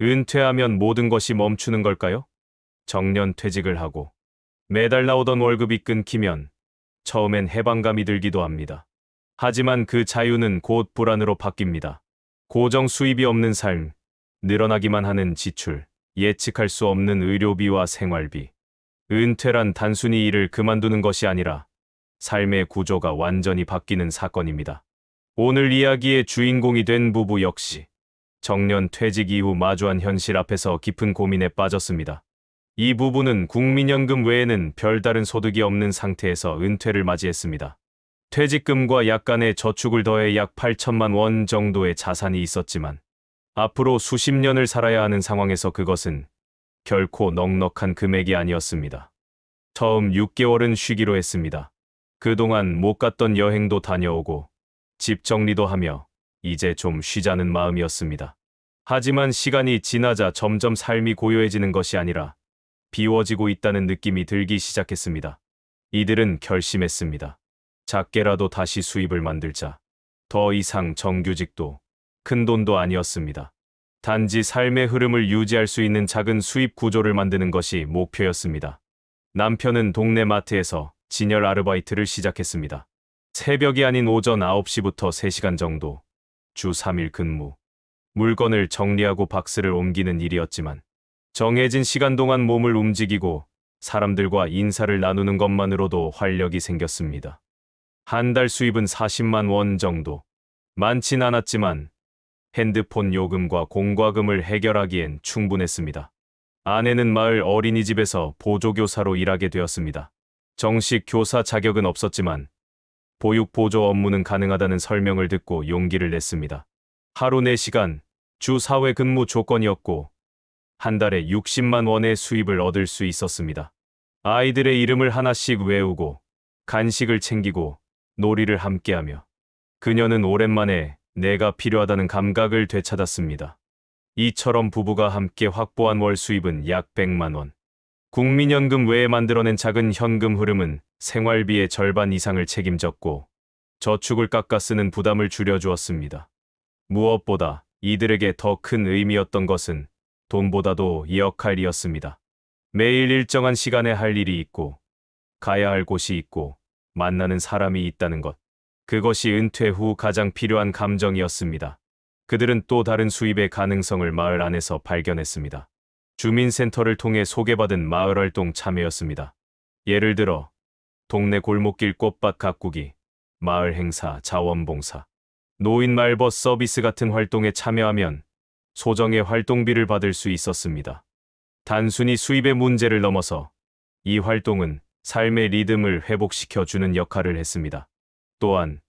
은퇴하면 모든 것이 멈추는 걸까요? 정년 퇴직을 하고 매달 나오던 월급이 끊기면 처음엔 해방감이 들기도 합니다. 하지만 그 자유는 곧 불안으로 바뀝니다. 고정 수입이 없는 삶, 늘어나기만 하는 지출, 예측할 수 없는 의료비와 생활비. 은퇴란 단순히 일을 그만두는 것이 아니라 삶의 구조가 완전히 바뀌는 사건입니다. 오늘 이야기의 주인공이 된 부부 역시 정년 퇴직 이후 마주한 현실 앞에서 깊은 고민에 빠졌습니다. 이 부부는 국민연금 외에는 별다른 소득이 없는 상태에서 은퇴를 맞이했습니다. 퇴직금과 약간의 저축을 더해 약 8천만 원 정도의 자산이 있었지만 앞으로 수십 년을 살아야 하는 상황에서 그것은 결코 넉넉한 금액이 아니었습니다. 처음 6개월은 쉬기로 했습니다. 그동안 못 갔던 여행도 다녀오고 집 정리도 하며 이제 좀 쉬자는 마음이었습니다. 하지만 시간이 지나자 점점 삶이 고요해지는 것이 아니라 비워지고 있다는 느낌이 들기 시작했습니다. 이들은 결심했습니다. 작게라도 다시 수입을 만들자. 더 이상 정규직도 큰 돈도 아니었습니다. 단지 삶의 흐름을 유지할 수 있는 작은 수입 구조를 만드는 것이 목표였습니다. 남편은 동네 마트에서 진열 아르바이트를 시작했습니다. 새벽이 아닌 오전 9시부터 3시간 정도, 주 3일 근무. 물건을 정리하고 박스를 옮기는 일이었지만 정해진 시간 동안 몸을 움직이고 사람들과 인사를 나누는 것만으로도 활력이 생겼습니다. 한 달 수입은 40만 원 정도. 많진 않았지만 핸드폰 요금과 공과금을 해결하기엔 충분했습니다. 아내는 마을 어린이집에서 보조교사로 일하게 되었습니다. 정식 교사 자격은 없었지만 보육 보조 업무는 가능하다는 설명을 듣고 용기를 냈습니다. 하루 4시간, 주 4회 근무 조건이었고 한 달에 60만 원의 수입을 얻을 수 있었습니다. 아이들의 이름을 하나씩 외우고 간식을 챙기고 놀이를 함께하며 그녀는 오랜만에 내가 필요하다는 감각을 되찾았습니다. 이처럼 부부가 함께 확보한 월 수입은 약 100만 원. 국민연금 외에 만들어낸 작은 현금 흐름은 생활비의 절반 이상을 책임졌고 저축을 깎아 쓰는 부담을 줄여주었습니다. 무엇보다 이들에게 더 큰 의미였던 것은 돈보다도 이 역할이었습니다. 매일 일정한 시간에 할 일이 있고 가야 할 곳이 있고 만나는 사람이 있다는 것. 그것이 은퇴 후 가장 필요한 감정이었습니다. 그들은 또 다른 수입의 가능성을 마을 안에서 발견했습니다. 주민센터를 통해 소개받은 마을활동 참여였습니다. 예를 들어 동네 골목길 꽃밭 가꾸기, 마을 행사, 자원봉사, 노인 말벗 서비스 같은 활동에 참여하면 소정의 활동비를 받을 수 있었습니다. 단순히 수입의 문제를 넘어서 이 활동은 삶의 리듬을 회복시켜주는 역할을 했습니다. 또한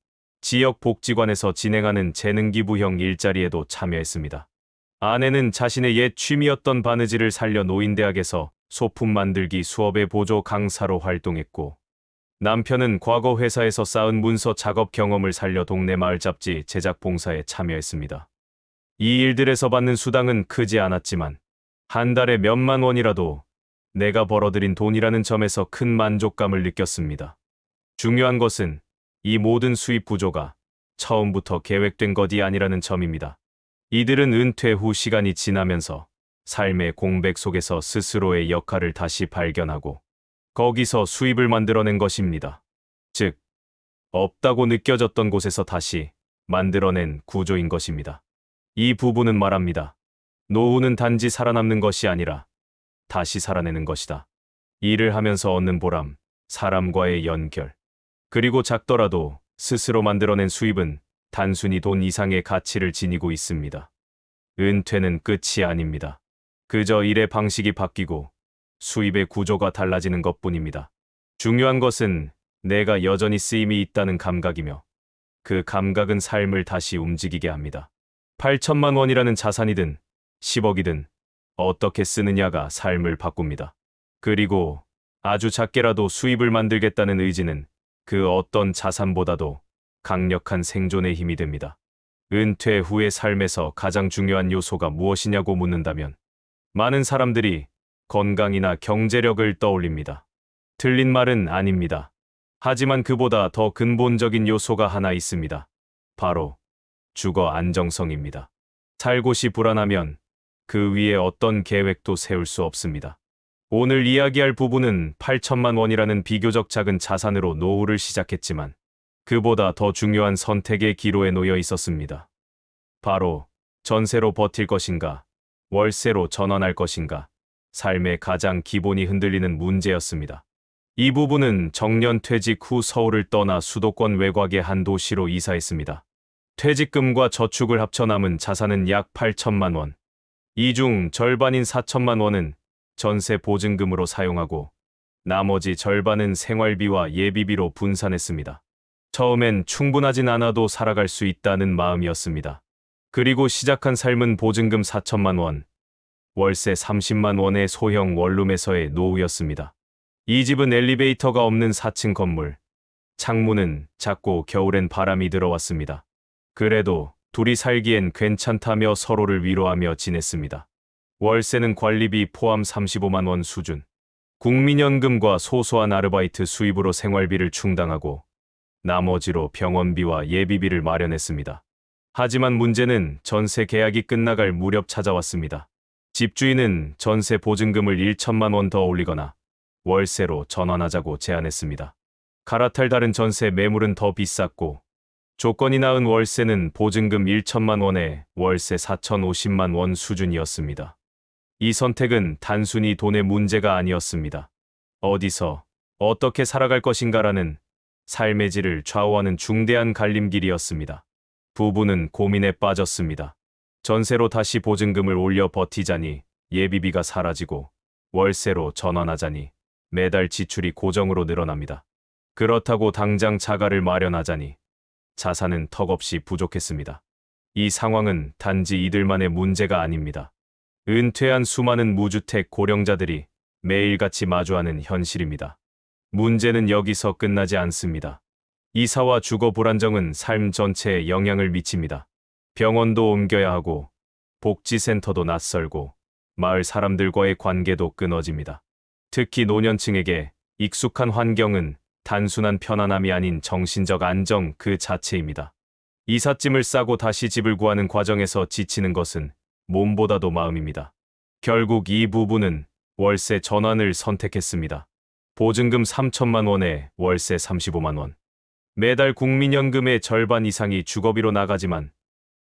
지역 복지관에서 진행하는 재능기부형 일자리에도 참여했습니다. 아내는 자신의 옛 취미였던 바느질을 살려 노인대학에서 소품 만들기 수업의 보조 강사로 활동했고 남편은 과거 회사에서 쌓은 문서 작업 경험을 살려 동네 마을 잡지 제작 봉사에 참여했습니다. 이 일들에서 받는 수당은 크지 않았지만 한 달에 몇만 원이라도 내가 벌어들인 돈이라는 점에서 큰 만족감을 느꼈습니다. 중요한 것은 이 모든 수입 구조가 처음부터 계획된 것이 아니라는 점입니다. 이들은 은퇴 후 시간이 지나면서 삶의 공백 속에서 스스로의 역할을 다시 발견하고 거기서 수입을 만들어낸 것입니다. 즉, 없다고 느껴졌던 곳에서 다시 만들어낸 구조인 것입니다. 이 부부는 말합니다. 노후는 단지 살아남는 것이 아니라 다시 살아내는 것이다. 일을 하면서 얻는 보람, 사람과의 연결, 그리고 작더라도 스스로 만들어낸 수입은 단순히 돈 이상의 가치를 지니고 있습니다. 은퇴는 끝이 아닙니다. 그저 일의 방식이 바뀌고 수입의 구조가 달라지는 것뿐입니다. 중요한 것은 내가 여전히 쓰임이 있다는 감각이며 그 감각은 삶을 다시 움직이게 합니다. 8천만 원이라는 자산이든 10억이든 어떻게 쓰느냐가 삶을 바꿉니다. 그리고 아주 작게라도 수입을 만들겠다는 의지는 그 어떤 자산보다도 강력한 생존의 힘이 됩니다. 은퇴 후의 삶에서 가장 중요한 요소가 무엇이냐고 묻는다면 많은 사람들이 건강이나 경제력을 떠올립니다. 틀린 말은 아닙니다. 하지만 그보다 더 근본적인 요소가 하나 있습니다. 바로 주거 안정성입니다. 살 곳이 불안하면 그 위에 어떤 계획도 세울 수 없습니다. 오늘 이야기할 부부는 8천만 원이라는 비교적 작은 자산으로 노후를 시작했지만 그보다 더 중요한 선택의 기로에 놓여 있었습니다. 바로 전세로 버틸 것인가, 월세로 전환할 것인가, 삶의 가장 기본이 흔들리는 문제였습니다. 이 부부는 정년 퇴직 후 서울을 떠나 수도권 외곽의 한 도시로 이사했습니다. 퇴직금과 저축을 합쳐 남은 자산은 약 8천만 원. 이 중 절반인 4천만 원은 전세 보증금으로 사용하고 나머지 절반은 생활비와 예비비로 분산했습니다. 처음엔 충분하진 않아도 살아갈 수 있다는 마음이었습니다. 그리고 시작한 삶은 보증금 4천만 원, 월세 30만 원의 소형 원룸에서의 노후였습니다. 이 집은 엘리베이터가 없는 4층 건물. 창문은 작고 겨울엔 바람이 들어왔습니다. 그래도 둘이 살기엔 괜찮다며 서로를 위로하며 지냈습니다. 월세는 관리비 포함 35만 원 수준. 국민연금과 소소한 아르바이트 수입으로 생활비를 충당하고 나머지로 병원비와 예비비를 마련했습니다. 하지만 문제는 전세 계약이 끝나갈 무렵 찾아왔습니다. 집주인은 전세 보증금을 1천만 원 더 올리거나 월세로 전환하자고 제안했습니다. 갈아탈 다른 전세 매물은 더 비쌌고 조건이 나은 월세는 보증금 1천만 원에 월세 4,050만 원 수준이었습니다. 이 선택은 단순히 돈의 문제가 아니었습니다. 어디서 어떻게 살아갈 것인가라는 삶의 질을 좌우하는 중대한 갈림길이었습니다. 부부는 고민에 빠졌습니다. 전세로 다시 보증금을 올려 버티자니 예비비가 사라지고 월세로 전환하자니 매달 지출이 고정으로 늘어납니다. 그렇다고 당장 자가를 마련하자니 자산은 턱없이 부족했습니다. 이 상황은 단지 이들만의 문제가 아닙니다. 은퇴한 수많은 무주택 고령자들이 매일같이 마주하는 현실입니다. 문제는 여기서 끝나지 않습니다. 이사와 주거 불안정은 삶 전체에 영향을 미칩니다. 병원도 옮겨야 하고 복지센터도 낯설고 마을 사람들과의 관계도 끊어집니다. 특히 노년층에게 익숙한 환경은 단순한 편안함이 아닌 정신적 안정 그 자체입니다. 이삿짐을 싸고 다시 집을 구하는 과정에서 지치는 것은 몸보다도 마음입니다. 결국 이 부부는 월세 전환을 선택했습니다. 보증금 3천만 원에 월세 35만 원. 매달 국민연금의 절반 이상이 주거비로 나가지만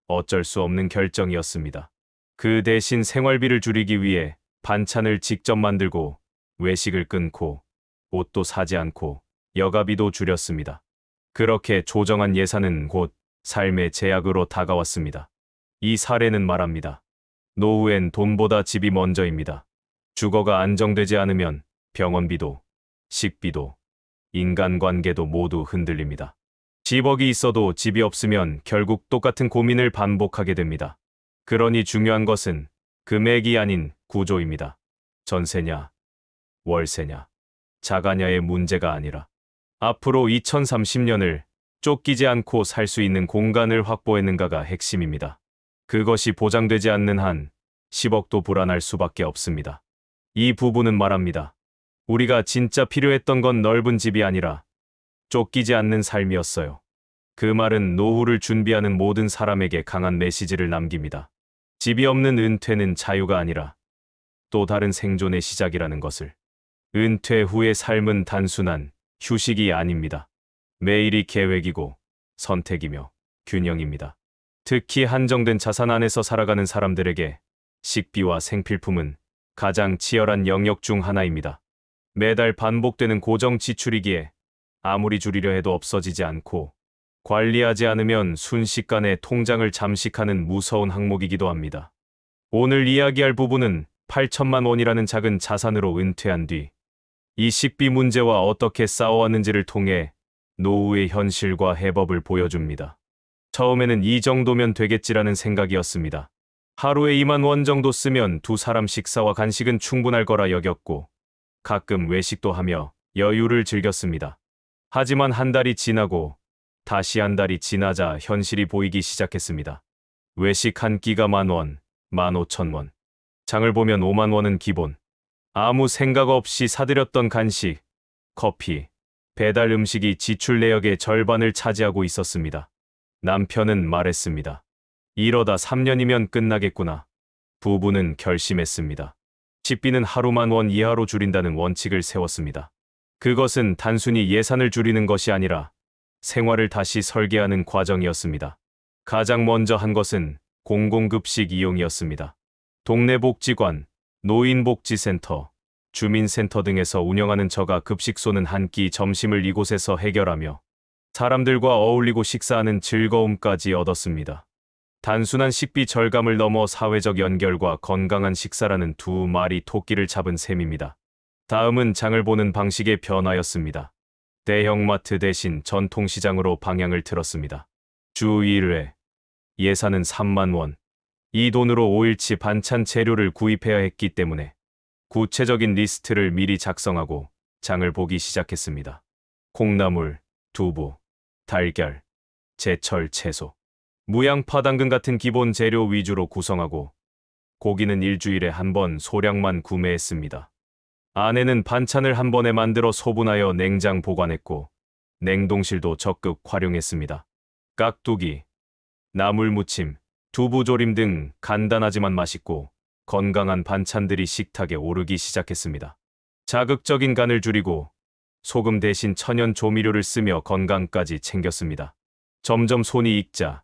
어쩔 수 없는 결정이었습니다. 그 대신 생활비를 줄이기 위해 반찬을 직접 만들고 외식을 끊고 옷도 사지 않고 여가비도 줄였습니다. 그렇게 조정한 예산은 곧 삶의 제약으로 다가왔습니다. 이 사례는 말합니다. 노후엔 돈보다 집이 먼저입니다. 주거가 안정되지 않으면 병원비도, 식비도, 인간관계도 모두 흔들립니다. 10억이 있어도 집이 없으면 결국 똑같은 고민을 반복하게 됩니다. 그러니 중요한 것은 금액이 아닌 구조입니다. 전세냐, 월세냐, 자가냐의 문제가 아니라 앞으로 2030년을 쫓기지 않고 살 수 있는 공간을 확보했는가가 핵심입니다. 그것이 보장되지 않는 한 10억도 불안할 수밖에 없습니다. 이 부부는 말합니다. 우리가 진짜 필요했던 건 넓은 집이 아니라 쫓기지 않는 삶이었어요. 그 말은 노후를 준비하는 모든 사람에게 강한 메시지를 남깁니다. 집이 없는 은퇴는 자유가 아니라 또 다른 생존의 시작이라는 것을. 은퇴 후의 삶은 단순한 휴식이 아닙니다. 매일이 계획이고 선택이며 균형입니다. 특히 한정된 자산 안에서 살아가는 사람들에게 식비와 생필품은 가장 치열한 영역 중 하나입니다. 매달 반복되는 고정 지출이기에 아무리 줄이려 해도 없어지지 않고 관리하지 않으면 순식간에 통장을 잠식하는 무서운 항목이기도 합니다. 오늘 이야기할 부분은 8천만 원이라는 작은 자산으로 은퇴한 뒤 이 식비 문제와 어떻게 싸워왔는지를 통해 노후의 현실과 해법을 보여줍니다. 처음에는 이 정도면 되겠지라는 생각이었습니다. 하루에 2만 원 정도 쓰면 두 사람 식사와 간식은 충분할 거라 여겼고 가끔 외식도 하며 여유를 즐겼습니다. 하지만 한 달이 지나고 다시 한 달이 지나자 현실이 보이기 시작했습니다. 외식 한 끼가 10,000원, 15,000원. 장을 보면 5만 원은 기본. 아무 생각 없이 사들였던 간식, 커피, 배달 음식이 지출 내역의 절반을 차지하고 있었습니다. 남편은 말했습니다. 이러다 3년이면 끝나겠구나. 부부는 결심했습니다. 식비는 하루만 원 이하로 줄인다는 원칙을 세웠습니다. 그것은 단순히 예산을 줄이는 것이 아니라 생활을 다시 설계하는 과정이었습니다. 가장 먼저 한 것은 공공급식 이용이었습니다. 동네 복지관, 노인복지센터, 주민센터 등에서 운영하는 저가 급식소는 한 끼 점심을 이곳에서 해결하며 사람들과 어울리고 식사하는 즐거움까지 얻었습니다. 단순한 식비 절감을 넘어 사회적 연결과 건강한 식사라는 두 마리 토끼를 잡은 셈입니다. 다음은 장을 보는 방식의 변화였습니다. 대형마트 대신 전통시장으로 방향을 틀었습니다. 주 1회, 예산은 3만 원. 이 돈으로 5일치 반찬 재료를 구입해야 했기 때문에 구체적인 리스트를 미리 작성하고 장을 보기 시작했습니다. 콩나물, 두부, 달걀, 제철 채소, 무양파 당근 같은 기본 재료 위주로 구성하고 고기는 일주일에 한 번 소량만 구매했습니다. 아내는 반찬을 한 번에 만들어 소분하여 냉장 보관했고 냉동실도 적극 활용했습니다. 깍두기, 나물무침, 두부조림 등 간단하지만 맛있고 건강한 반찬들이 식탁에 오르기 시작했습니다. 자극적인 간을 줄이고 소금 대신 천연 조미료를 쓰며 건강까지 챙겼습니다. 점점 손이 익자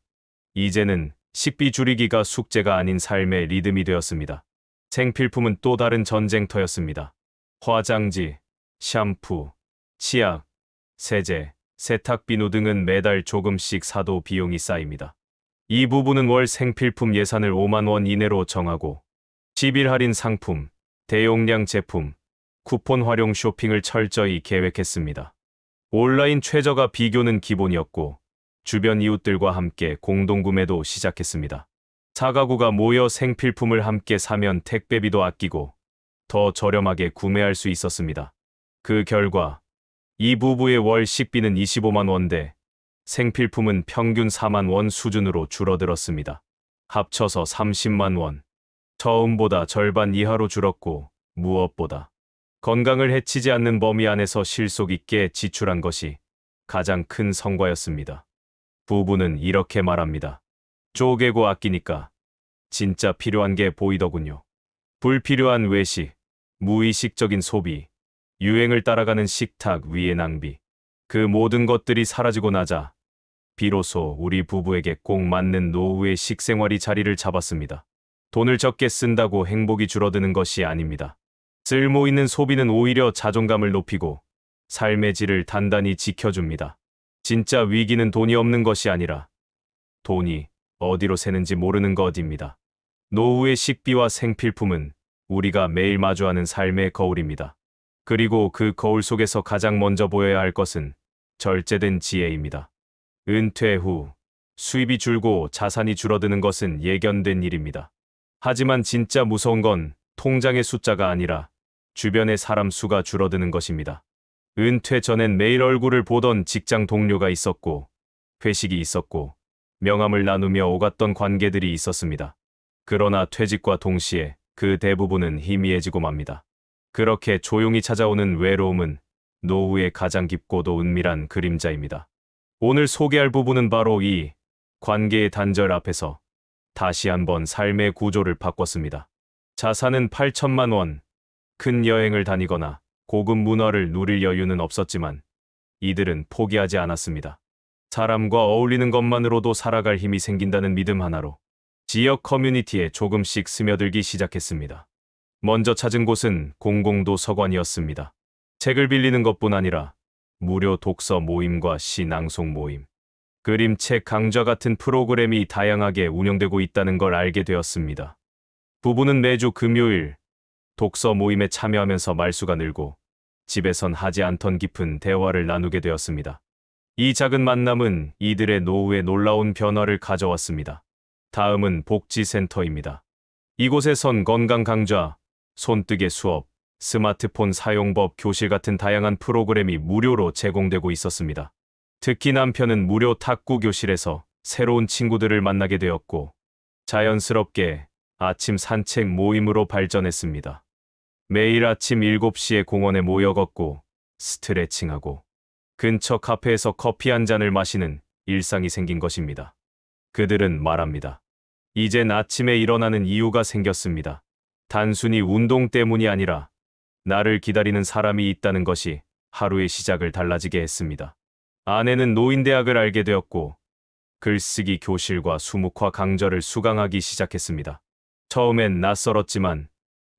이제는 식비 줄이기가 숙제가 아닌 삶의 리듬이 되었습니다. 생필품은 또 다른 전쟁터였습니다. 화장지, 샴푸, 치약, 세제, 세탁비누 등은 매달 조금씩 사도 비용이 쌓입니다. 이 부분은 월 생필품 예산을 5만 원 이내로 정하고 10일 할인 상품, 대용량 제품, 쿠폰 활용 쇼핑을 철저히 계획했습니다. 온라인 최저가 비교는 기본이었고 주변 이웃들과 함께 공동구매도 시작했습니다. 4가구가 모여 생필품을 함께 사면 택배비도 아끼고 더 저렴하게 구매할 수 있었습니다. 그 결과 이 부부의 월 식비는 25만 원대, 생필품은 평균 4만 원 수준으로 줄어들었습니다. 합쳐서 30만 원. 처음보다 절반 이하로 줄었고 무엇보다 건강을 해치지 않는 범위 안에서 실속 있게 지출한 것이 가장 큰 성과였습니다. 부부는 이렇게 말합니다. 쪼개고 아끼니까 진짜 필요한 게 보이더군요. 불필요한 외식, 무의식적인 소비, 유행을 따라가는 식탁 위의 낭비. 그 모든 것들이 사라지고 나자 비로소 우리 부부에게 꼭 맞는 노후의 식생활이 자리를 잡았습니다. 돈을 적게 쓴다고 행복이 줄어드는 것이 아닙니다. 쓸모 있는 소비는 오히려 자존감을 높이고 삶의 질을 단단히 지켜줍니다. 진짜 위기는 돈이 없는 것이 아니라 돈이 어디로 새는지 모르는 것입니다. 노후의 식비와 생필품은 우리가 매일 마주하는 삶의 거울입니다. 그리고 그 거울 속에서 가장 먼저 보여야 할 것은 절제된 지혜입니다. 은퇴 후 수입이 줄고 자산이 줄어드는 것은 예견된 일입니다. 하지만 진짜 무서운 건 통장의 숫자가 아니라 주변의 사람 수가 줄어드는 것입니다. 은퇴 전엔 매일 얼굴을 보던 직장 동료가 있었고 회식이 있었고 명함을 나누며 오갔던 관계들이 있었습니다. 그러나 퇴직과 동시에 그 대부분은 희미해지고 맙니다. 그렇게 조용히 찾아오는 외로움은 노후의 가장 깊고도 은밀한 그림자입니다. 오늘 소개할 부분은 바로 이 관계의 단절 앞에서 다시 한번 삶의 구조를 바꿨습니다. 자산은 8천만 원, 큰 여행을 다니거나 고급 문화를 누릴 여유는 없었지만 이들은 포기하지 않았습니다. 사람과 어울리는 것만으로도 살아갈 힘이 생긴다는 믿음 하나로 지역 커뮤니티에 조금씩 스며들기 시작했습니다. 먼저 찾은 곳은 공공도서관이었습니다. 책을 빌리는 것뿐 아니라 무료 독서 모임과 시 낭송 모임, 그림책 강좌 같은 프로그램이 다양하게 운영되고 있다는 걸 알게 되었습니다. 부부는 매주 금요일 독서 모임에 참여하면서 말수가 늘고 집에선 하지 않던 깊은 대화를 나누게 되었습니다. 이 작은 만남은 이들의 노후에 놀라운 변화를 가져왔습니다. 다음은 복지센터입니다. 이곳에선 건강 강좌, 손뜨개 수업, 스마트폰 사용법 교실 같은 다양한 프로그램이 무료로 제공되고 있었습니다. 특히 남편은 무료 탁구 교실에서 새로운 친구들을 만나게 되었고 자연스럽게 아침 산책 모임으로 발전했습니다. 매일 아침 7시에 공원에 모여 걷고 스트레칭하고 근처 카페에서 커피 한 잔을 마시는 일상이 생긴 것입니다. 그들은 말합니다. 이젠 아침에 일어나는 이유가 생겼습니다. 단순히 운동 때문이 아니라 나를 기다리는 사람이 있다는 것이 하루의 시작을 달라지게 했습니다. 아내는 노인대학을 알게 되었고 글쓰기 교실과 수묵화 강좌를 수강하기 시작했습니다. 처음엔 낯설었지만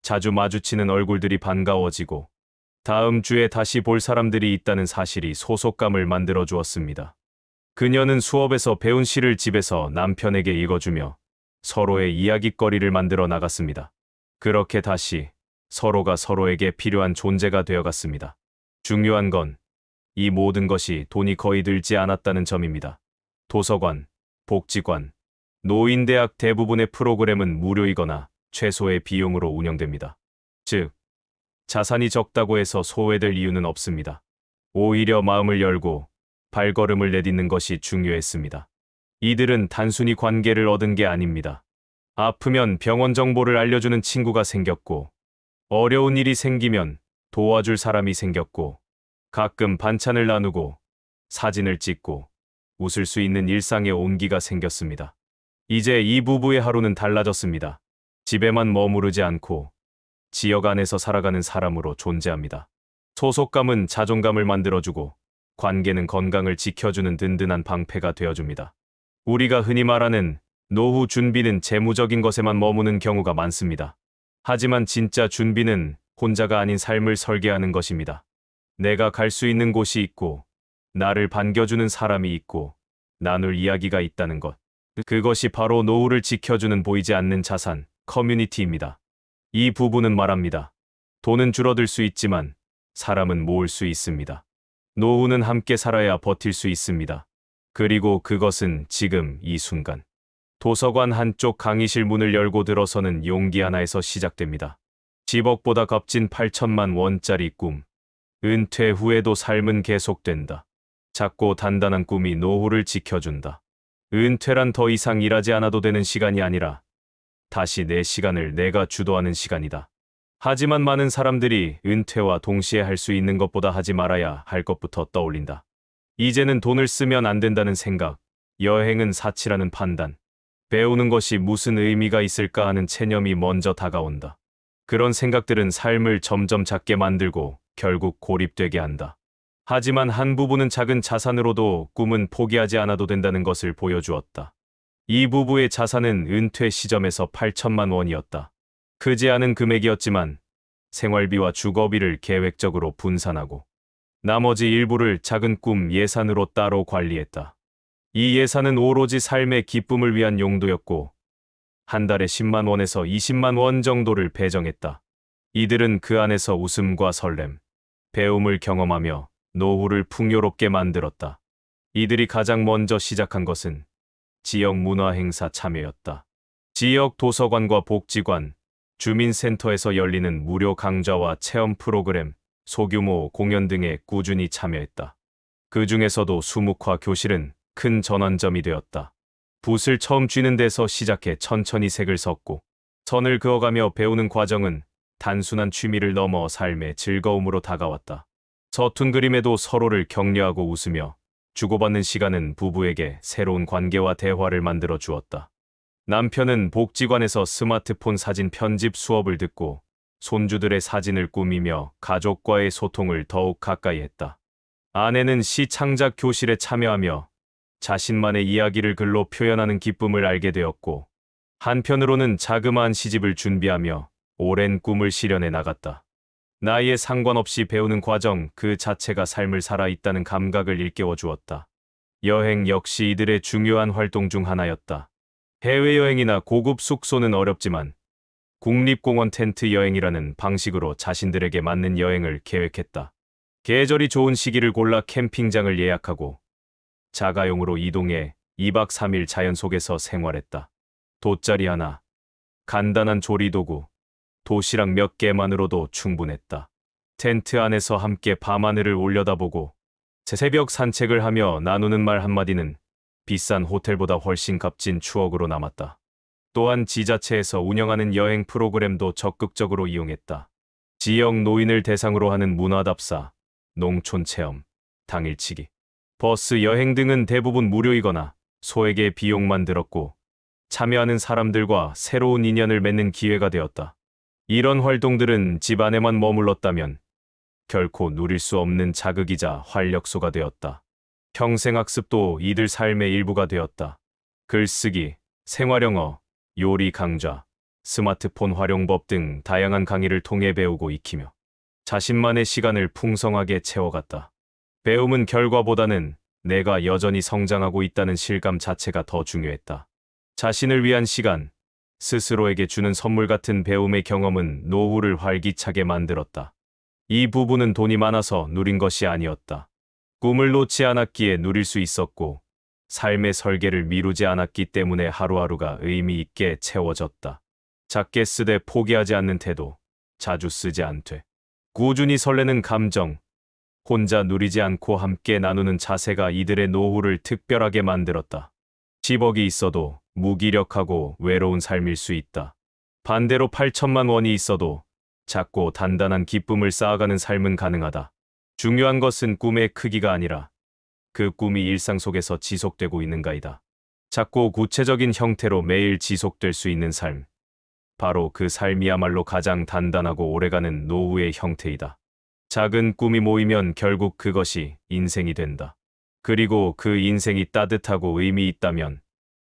자주 마주치는 얼굴들이 반가워지고 다음 주에 다시 볼 사람들이 있다는 사실이 소속감을 만들어 주었습니다. 그녀는 수업에서 배운 시를 집에서 남편에게 읽어주며 서로의 이야깃거리를 만들어 나갔습니다. 그렇게 다시 서로가 서로에게 필요한 존재가 되어갔습니다. 중요한 건 이 모든 것이 돈이 거의 들지 않았다는 점입니다. 도서관, 복지관, 노인대학 대부분의 프로그램은 무료이거나 최소의 비용으로 운영됩니다. 즉, 자산이 적다고 해서 소외될 이유는 없습니다. 오히려 마음을 열고 발걸음을 내딛는 것이 중요했습니다. 이들은 단순히 관계를 얻은 게 아닙니다. 아프면 병원 정보를 알려주는 친구가 생겼고, 어려운 일이 생기면 도와줄 사람이 생겼고, 가끔 반찬을 나누고, 사진을 찍고, 웃을 수 있는 일상의 온기가 생겼습니다. 이제 이 부부의 하루는 달라졌습니다. 집에만 머무르지 않고 지역 안에서 살아가는 사람으로 존재합니다. 소속감은 자존감을 만들어주고 관계는 건강을 지켜주는 든든한 방패가 되어줍니다. 우리가 흔히 말하는 노후 준비는 재무적인 것에만 머무는 경우가 많습니다. 하지만 진짜 준비는 혼자가 아닌 삶을 설계하는 것입니다. 내가 갈 수 있는 곳이 있고 나를 반겨주는 사람이 있고 나눌 이야기가 있다는 것. 그것이 바로 노후를 지켜주는 보이지 않는 자산, 커뮤니티입니다. 이 부부는 말합니다. 돈은 줄어들 수 있지만 사람은 모을 수 있습니다. 노후는 함께 살아야 버틸 수 있습니다. 그리고 그것은 지금 이 순간. 도서관 한쪽 강의실 문을 열고 들어서는 용기 하나에서 시작됩니다. 10억보다 값진 8천만 원짜리 꿈. 은퇴 후에도 삶은 계속된다. 작고 단단한 꿈이 노후를 지켜준다. 은퇴란 더 이상 일하지 않아도 되는 시간이 아니라 다시 내 시간을 내가 주도하는 시간이다. 하지만 많은 사람들이 은퇴와 동시에 할 수 있는 것보다 하지 말아야 할 것부터 떠올린다. 이제는 돈을 쓰면 안 된다는 생각, 여행은 사치라는 판단, 배우는 것이 무슨 의미가 있을까 하는 체념이 먼저 다가온다. 그런 생각들은 삶을 점점 작게 만들고 결국 고립되게 한다. 하지만 한 부부는 작은 자산으로도 꿈은 포기하지 않아도 된다는 것을 보여주었다. 이 부부의 자산은 은퇴 시점에서 8천만 원이었다. 크지 않은 금액이었지만 생활비와 주거비를 계획적으로 분산하고 나머지 일부를 작은 꿈 예산으로 따로 관리했다. 이 예산은 오로지 삶의 기쁨을 위한 용도였고 한 달에 10만 원에서 20만 원 정도를 배정했다. 이들은 그 안에서 웃음과 설렘, 배움을 경험하며 노후를 풍요롭게 만들었다. 이들이 가장 먼저 시작한 것은 지역 문화 행사 참여였다. 지역 도서관과 복지관, 주민센터에서 열리는 무료 강좌와 체험 프로그램, 소규모 공연 등에 꾸준히 참여했다. 그 중에서도 수묵화 교실은 큰 전환점이 되었다. 붓을 처음 쥐는 데서 시작해 천천히 색을 섞고 선을 그어가며 배우는 과정은 단순한 취미를 넘어 삶의 즐거움으로 다가왔다. 서툰 그림에도 서로를 격려하고 웃으며 주고받는 시간은 부부에게 새로운 관계와 대화를 만들어 주었다. 남편은 복지관에서 스마트폰 사진 편집 수업을 듣고 손주들의 사진을 꾸미며 가족과의 소통을 더욱 가까이 했다. 아내는 시 창작 교실에 참여하며 자신만의 이야기를 글로 표현하는 기쁨을 알게 되었고 한편으로는 자그마한 시집을 준비하며 오랜 꿈을 실현해 나갔다. 나이에 상관없이 배우는 과정 그 자체가 삶을 살아 있다는 감각을 일깨워 주었다. 여행 역시 이들의 중요한 활동 중 하나였다. 해외여행이나 고급 숙소는 어렵지만 국립공원 텐트 여행이라는 방식으로 자신들에게 맞는 여행을 계획했다. 계절이 좋은 시기를 골라 캠핑장을 예약하고 자가용으로 이동해 2박 3일 자연 속에서 생활했다. 돗자리 하나, 간단한 조리도구, 도시락 몇 개만으로도 충분했다. 텐트 안에서 함께 밤하늘을 올려다보고 새벽 산책을 하며 나누는 말 한마디는 비싼 호텔보다 훨씬 값진 추억으로 남았다. 또한 지자체에서 운영하는 여행 프로그램도 적극적으로 이용했다. 지역 노인을 대상으로 하는 문화답사, 농촌 체험, 당일치기, 버스 여행 등은 대부분 무료이거나 소액의 비용만 들었고 참여하는 사람들과 새로운 인연을 맺는 기회가 되었다. 이런 활동들은 집 안에만 머물렀다면 결코 누릴 수 없는 자극이자 활력소가 되었다. 평생학습도 이들 삶의 일부가 되었다. 글쓰기, 생활영어, 요리 강좌, 스마트폰 활용법 등 다양한 강의를 통해 배우고 익히며 자신만의 시간을 풍성하게 채워갔다. 배움은 결과보다는 내가 여전히 성장하고 있다는 실감 자체가 더 중요했다. 자신을 위한 시간, 스스로에게 주는 선물 같은 배움의 경험은 노후를 활기차게 만들었다. 이 부분은 돈이 많아서 누린 것이 아니었다. 꿈을 놓지 않았기에 누릴 수 있었고, 삶의 설계를 미루지 않았기 때문에 하루하루가 의미 있게 채워졌다. 작게 쓰되 포기하지 않는 태도, 자주 쓰지 않되 꾸준히 설레는 감정, 혼자 누리지 않고 함께 나누는 자세가 이들의 노후를 특별하게 만들었다. 10억이 있어도 무기력하고 외로운 삶일 수 있다. 반대로 8천만 원이 있어도 작고 단단한 기쁨을 쌓아가는 삶은 가능하다. 중요한 것은 꿈의 크기가 아니라 그 꿈이 일상 속에서 지속되고 있는가이다. 작고 구체적인 형태로 매일 지속될 수 있는 삶. 바로 그 삶이야말로 가장 단단하고 오래가는 노후의 형태이다. 작은 꿈이 모이면 결국 그것이 인생이 된다. 그리고 그 인생이 따뜻하고 의미 있다면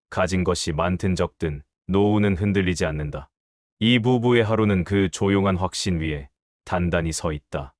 가진 것이 많든 적든 노후는 흔들리지 않는다. 이 부부의 하루는 그 조용한 확신 위에 단단히 서 있다.